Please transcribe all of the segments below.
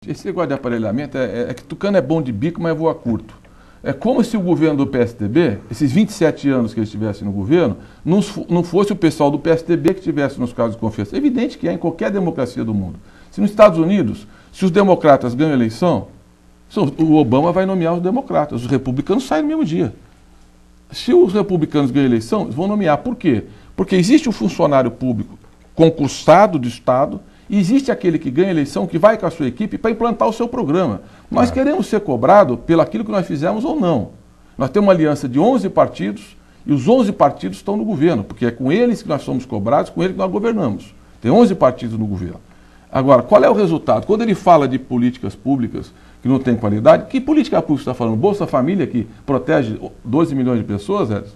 seguinte, esse negócio de aparelhamento é que tucano é bom de bico, mas voa curto. É como se o governo do PSDB, esses 27 anos que eles estivessem no governo, não fosse o pessoal do PSDB que estivesse nos casos de confiança. É evidente que é em qualquer democracia do mundo. Se nos Estados Unidos, se os democratas ganham a eleição, o Obama vai nomear os democratas, os republicanos saem no mesmo dia. Se os republicanos ganham a eleição, eles vão nomear. Por quê? Porque existe um funcionário público concursado do Estado e existe aquele que ganha a eleição, que vai com a sua equipe para implantar o seu programa. Nós queremos ser cobrados pelo aquilo que nós fizemos ou não. Nós temos uma aliança de 11 partidos e os 11 partidos estão no governo, porque é com eles que nós somos cobrados, com eles que nós governamos. Tem 11 partidos no governo. Agora, qual é o resultado? Quando ele fala de políticas públicas que não têm qualidade, que política pública está falando? Bolsa Família, que protege 12 milhões de pessoas, Edson?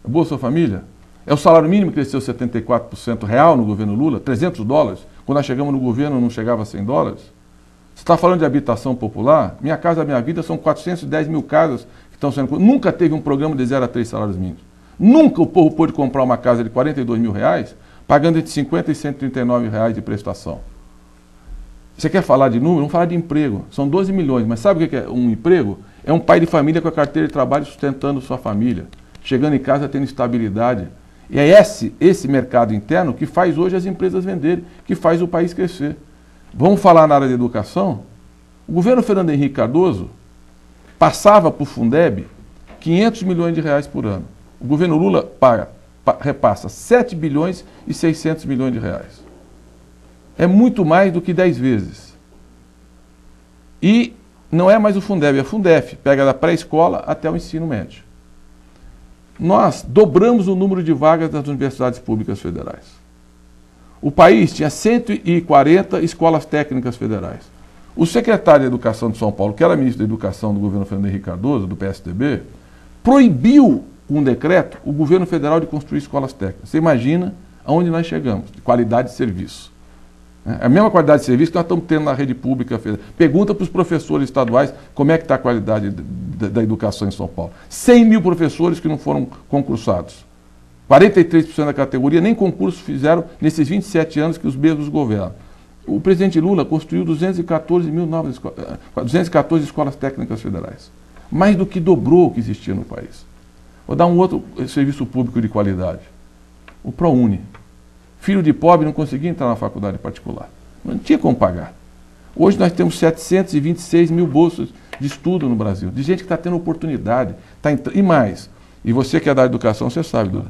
Bolsa Família? É o salário mínimo que cresceu 74% real no governo Lula, $300. Quando nós chegamos no governo não chegava a $100. Você está falando de habitação popular? Minha Casa Minha Vida são 410 mil casas que estão sendo... Nunca teve um programa de 0 a 3 salários mínimos. Nunca o povo pôde comprar uma casa de R$42 mil, pagando entre R$50 e R$139 de prestação. Você quer falar de número? Vamos falar de emprego. São 12 milhões, mas sabe o que é um emprego? É um pai de família com a carteira de trabalho sustentando sua família, chegando em casa tendo estabilidade. E é esse mercado interno que faz hoje as empresas venderem, que faz o país crescer. Vamos falar na área de educação? O governo Fernando Henrique Cardoso passava para o Fundeb R$500 milhões por ano. O governo Lula repassa R$7 bilhões e 600 milhões. É muito mais do que 10 vezes. E não é mais o Fundeb, é a Fundef, pega da pré-escola até o ensino médio. Nós dobramos o número de vagas das universidades públicas federais. O país tinha 140 escolas técnicas federais. O secretário de Educação de São Paulo, que era ministro da Educação do governo Fernando Henrique Cardoso, do PSDB, proibiu com um decreto o governo federal de construir escolas técnicas. Você imagina aonde nós chegamos, de qualidade de serviço. A mesma qualidade de serviço que nós estamos tendo na rede pública federal. Pergunta para os professores estaduais como é que está a qualidade da educação em São Paulo. 100 mil professores que não foram concursados. 43% da categoria nem concurso fizeram nesses 27 anos que os mesmos governam. O presidente Lula construiu 214 escolas técnicas federais. Mais do que dobrou o que existia no país. Vou dar um outro serviço público de qualidade. O ProUni. Filho de pobre não conseguia entrar na faculdade particular. Não tinha como pagar. Hoje nós temos 726 mil bolsas de estudo no Brasil, de gente que está tendo oportunidade. E mais, e você que é da educação, você sabe, Duda,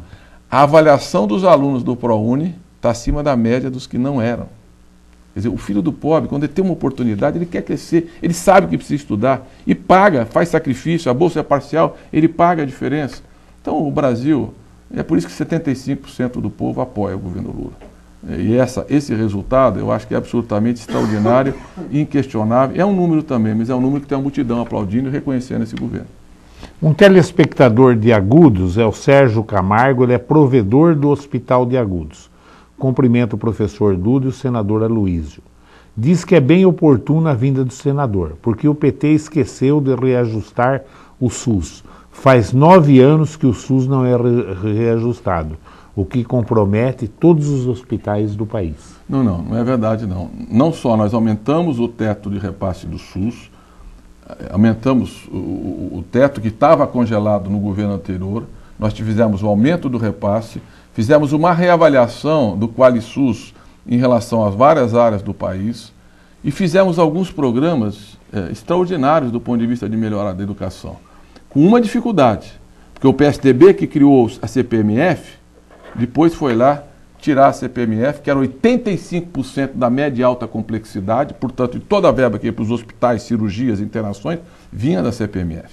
a avaliação dos alunos do ProUni está acima da média dos que não eram. Quer dizer, o filho do pobre, quando ele tem uma oportunidade, ele quer crescer, ele sabe que precisa estudar e paga, faz sacrifício, a bolsa é parcial, ele paga a diferença. Então o Brasil... É por isso que 75% do povo apoia o governo Lula. E esse resultado, eu acho que é absolutamente extraordinário, inquestionável. É um número também, mas é um número que tem uma multidão aplaudindo e reconhecendo esse governo. Um telespectador de Agudos é o Sérgio Camargo, ele é provedor do Hospital de Agudos. Cumprimento o professor Duda e o senador Aloísio. Diz que é bem oportuna a vinda do senador, porque o PT esqueceu de reajustar o SUS. Faz 9 anos que o SUS não é reajustado, o que compromete todos os hospitais do país. Não é verdade não. Não só nós aumentamos o teto de repasse do SUS, aumentamos o teto que estava congelado no governo anterior, nós fizemos o aumento do repasse, fizemos uma reavaliação do QualiSUS em relação às várias áreas do país e fizemos alguns programas extraordinários do ponto de vista de melhorar da educação. Com uma dificuldade, porque o PSDB que criou a CPMF, depois foi lá tirar a CPMF, que era 85% da média e alta complexidade, portanto, toda a verba que ia para os hospitais, cirurgias, internações, vinha da CPMF.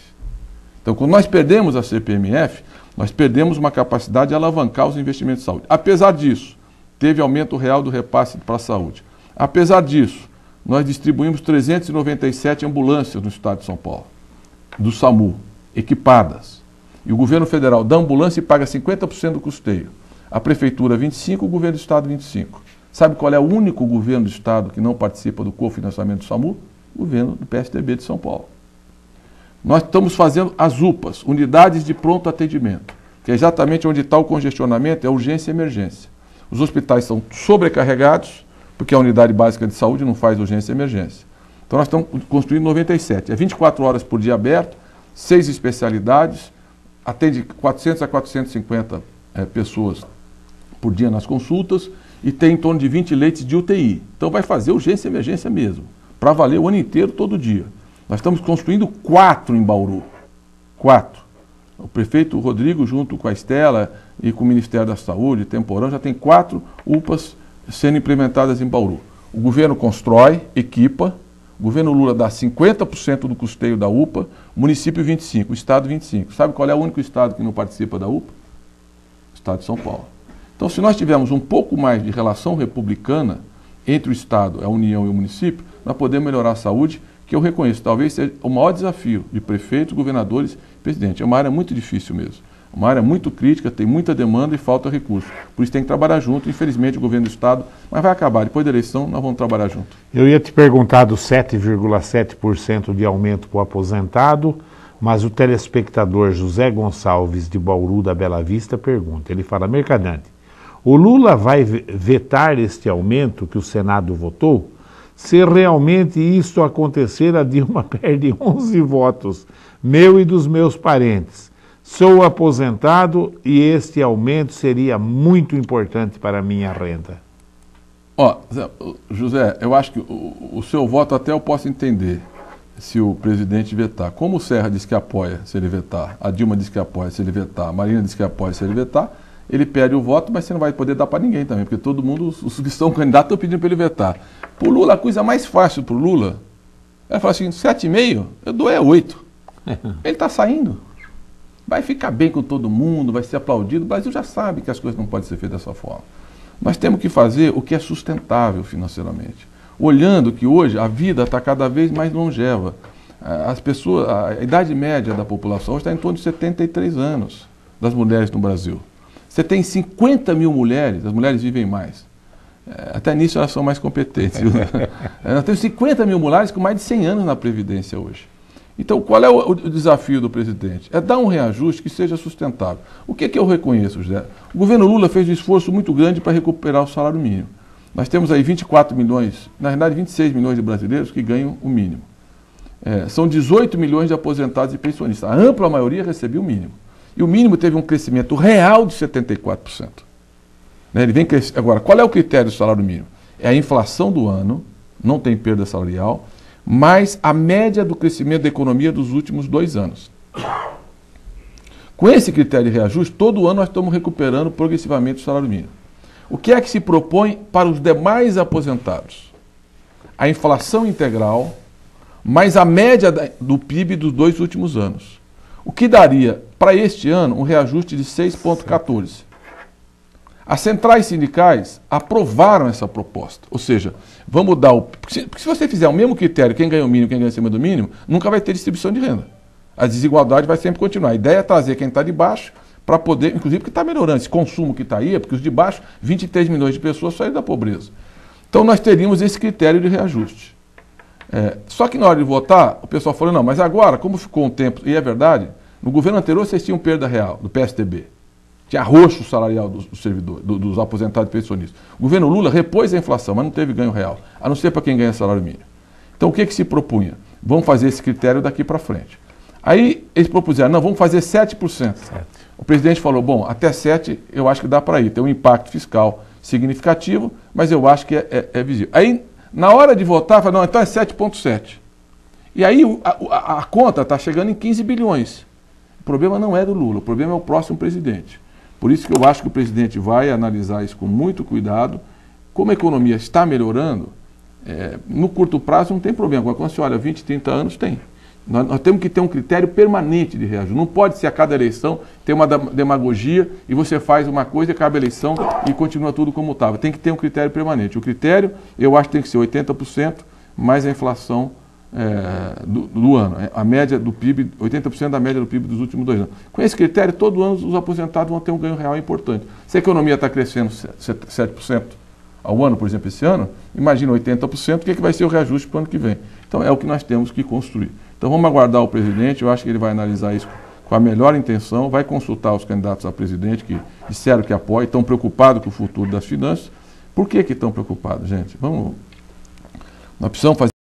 Então, quando nós perdemos a CPMF, nós perdemos uma capacidade de alavancar os investimentos de saúde. Apesar disso, teve aumento real do repasse para a saúde. Apesar disso, nós distribuímos 397 ambulâncias no estado de São Paulo, do SAMU, equipadas. E o governo federal da ambulância paga 50% do custeio. A prefeitura 25%, o governo do estado 25%. Sabe qual é o único governo do estado que não participa do cofinanciamento do SAMU? O governo do PSDB de São Paulo. Nós estamos fazendo as UPAs, unidades de pronto atendimento, que é exatamente onde está o congestionamento, é urgência e emergência. Os hospitais são sobrecarregados, porque a unidade básica de saúde não faz urgência e emergência. Então nós estamos construindo 97. É 24 horas por dia aberto, 6 especialidades, atende 400 a 450 pessoas por dia nas consultas e tem em torno de 20 leitos de UTI. Então vai fazer urgência e emergência mesmo, para valer o ano inteiro, todo dia. Nós estamos construindo 4 em Bauru. 4. O prefeito Rodrigo, junto com a Estela e com o Ministério da Saúde, Temporão, já tem 4 UPAs sendo implementadas em Bauru. O governo constrói, equipa, o governo Lula dá 50% do custeio da UPA, o município 25%, o estado 25%. Sabe qual é o único estado que não participa da UPA? O estado de São Paulo. Então, se nós tivermos um pouco mais de relação republicana entre o estado, a União e o município, nós podemos melhorar a saúde, que eu reconheço, talvez seja o maior desafio de prefeitos, governadores e presidente. É uma área muito difícil mesmo. Uma área muito crítica, tem muita demanda e falta recurso. Por isso tem que trabalhar junto. Infelizmente o governo do estado, mas vai acabar. Depois da eleição nós vamos trabalhar junto. Eu ia te perguntar do 7,7% de aumento para o aposentado, mas o telespectador José Gonçalves de Bauru da Bela Vista pergunta. Ele fala: Mercadante, o Lula vai vetar este aumento que o Senado votou? Se realmente isso acontecer, a Dilma perde 11 votos, meu e dos meus parentes. Sou aposentado e este aumento seria muito importante para a minha renda. José, eu acho que o seu voto até eu posso entender se o presidente vetar. Como o Serra diz que apoia se ele vetar, a Dilma diz que apoia se ele vetar, a Marina diz que apoia se ele vetar, ele perde o voto, mas você não vai poder dar para ninguém também, porque todo mundo, os que são candidatos, estão pedindo para ele vetar. Para o Lula, a coisa mais fácil para o Lula é falar assim: 7,5, eu dou 8. Ele está saindo. Vai ficar bem com todo mundo, vai ser aplaudido. O Brasil já sabe que as coisas não podem ser feitas dessa forma. Nós temos que fazer o que é sustentável financeiramente. Olhando que hoje a vida está cada vez mais longeva. As pessoas, a idade média da população hoje está em torno de 73 anos das mulheres no Brasil. Você tem 50 mil mulheres, as mulheres vivem mais. Até nisso elas são mais competentes. Nós temos 50 mil mulheres com mais de 100 anos na Previdência hoje. Então, qual é o desafio do presidente? É dar um reajuste que seja sustentável. O que eu reconheço, José? O governo Lula fez um esforço muito grande para recuperar o salário mínimo. Nós temos aí 24 milhões, na verdade 26 milhões de brasileiros que ganham o mínimo. São 18 milhões de aposentados e pensionistas. A ampla maioria recebeu o mínimo. E o mínimo teve um crescimento real de 74%. Ele vem crescer. Agora, qual é o critério do salário mínimo? É a inflação do ano, não tem perda salarial, mais a média do crescimento da economia dos últimos 2 anos. Com esse critério de reajuste, todo ano nós estamos recuperando progressivamente o salário mínimo. O que é que se propõe para os demais aposentados? A inflação integral, mais a média do PIB dos 2 últimos anos. O que daria, para este ano, um reajuste de 6,14%. As centrais sindicais aprovaram essa proposta. Ou seja, vamos dar o... Porque se você fizer o mesmo critério, quem ganha o mínimo, quem ganha acima do mínimo, nunca vai ter distribuição de renda. A desigualdade vai sempre continuar. A ideia é trazer quem está de baixo para poder, inclusive porque está melhorando. Esse consumo que está aí é porque os de baixo, 23 milhões de pessoas saíram da pobreza. Então nós teríamos esse critério de reajuste. Só que na hora de votar, o pessoal falou: não, mas agora, como ficou um tempo, e é verdade, no governo anterior vocês tinham perda real, do PSDB. Tinha arroxo salarial dos servidores, dos aposentados e pensionistas. O governo Lula repôs a inflação, mas não teve ganho real, a não ser para quem ganha salário mínimo. Então o que se propunha? Vamos fazer esse critério daqui para frente. Aí eles propuseram: não, vamos fazer 7%. O presidente falou: bom, até 7% eu acho que dá para ir. Tem um impacto fiscal significativo, mas eu acho que é visível. Aí, na hora de votar, falou: não, então é 7,7%. E aí a conta está chegando em 15 bilhões. O problema não é do Lula, o problema é o próximo presidente. Por isso que eu acho que o presidente vai analisar isso com muito cuidado. Como a economia está melhorando, no curto prazo não tem problema. Agora, quando você olha 20, 30 anos, tem. Nós temos que ter um critério permanente de reajuste. Não pode ser a cada eleição ter uma demagogia e você faz uma coisa e acaba a eleição e continua tudo como estava. Tem que ter um critério permanente. O critério, eu acho que tem que ser 80% mais a inflação do ano. A média do PIB, 80% da média do PIB dos últimos 2 anos. Com esse critério, todo ano os aposentados vão ter um ganho real importante. Se a economia está crescendo 7% ao ano, por exemplo, esse ano, imagina 80%, o que vai ser o reajuste para o ano que vem? Então é o que nós temos que construir. Então vamos aguardar o presidente, eu acho que ele vai analisar isso com a melhor intenção, vai consultar os candidatos a presidente que disseram que apoiam, estão preocupados com o futuro das finanças. Por que estão preocupados, gente? Nós precisamos fazer